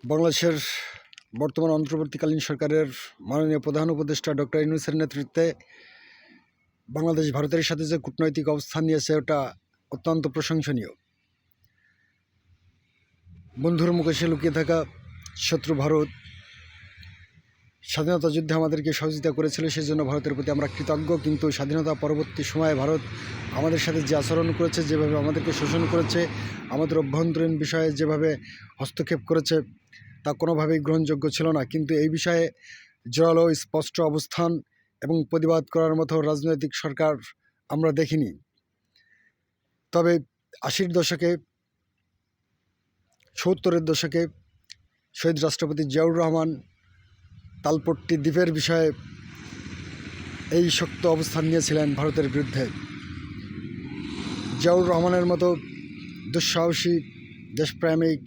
বাংলাদেশের বর্তমান অন্তর্বর্তীকালীন সরকারের মাননীয় প্রধান উপদেষ্টা ডক্টর ইউনূসের নেতৃত্বে বাংলাদেশ ভারতের সাথে যে কূটনৈতিক অবস্থান নিয়েছে ওটা অত্যন্ত প্রশংসনীয়। বন্ধুর মুখে লুকিয়ে থাকা শত্রু ভারত স্বাধীনতা যুদ্ধে আমাদেরকে সহযোগিতা করেছিল, সেই জন্য ভারতের প্রতি আমরা কৃতজ্ঞ। কিন্তু স্বাধীনতা পরবর্তী সময়ে ভারত আমাদের সাথে যে আচরণ করেছে, যেভাবে আমাদেরকে শোষণ করেছে, আমাদের অভ্যন্তরীণ বিষয়ে যেভাবে হস্তক্ষেপ করেছে, তা কোনোভাবেই গ্রহণযোগ্য ছিল না। কিন্তু এই বিষয়ে জোরালো স্পষ্ট অবস্থান এবং প্রতিবাদ করার মতো রাজনৈতিক সরকার আমরা দেখিনি। তবে ৮০-র দশকে, ৭০-এর দশকে শহীদ রাষ্ট্রপতি জিয়াউর রহমান তালপট্টি দ্বীপের বিষয়ে এই শক্ত অবস্থান নিয়েছিলেন ভারতের বিরুদ্ধে। জিয়াউর রহমানের মতো দুঃসাহসী দেশপ্রেমিক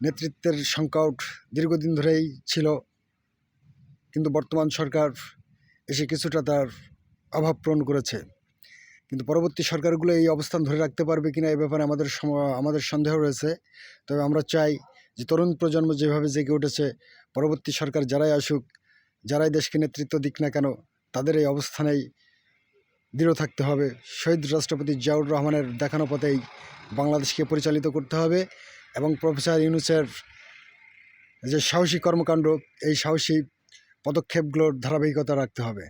নেতৃত্বের সংকট দীর্ঘদিন ধরেই ছিল, কিন্তু বর্তমান সরকার এসে কিছুটা তার অভাব পূরণ করেছে। কিন্তু পরবর্তী সরকারগুলো এই অবস্থান ধরে রাখতে পারবে কিনা এ ব্যাপারে আমাদের সন্দেহ রয়েছে। তবে আমরা চাই যে তরুণ প্রজন্ম যেভাবে জেগে উঠেছে, পরবর্তী সরকার যারাই আসুক, যারাই দেশকে নেতৃত্ব দিক না কেন, তাদের এই অবস্থানেই দৃঢ় থাকতে হবে। শহীদ রাষ্ট্রপতি জিয়াউর রহমানের দেখানো পথেই বাংলাদেশকে পরিচালিত করতে হবে এবং প্রফেসর ইউনূসের যে সাহসী কর্মকাণ্ড, এই সাহসী পদক্ষেপগুলোর ধারাবাহিকতা রাখতে হবে।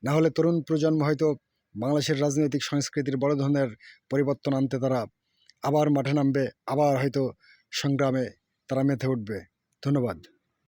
না হলে তরুণ প্রজন্ম হয়তো বাংলাদেশের রাজনৈতিক সংস্কৃতির বড় ধরনের পরিবর্তন আনতে তারা আবার মাঠে নামবে, আবার হয়তো সংগ্রামে তারা মেতে উঠবে। ধন্যবাদ।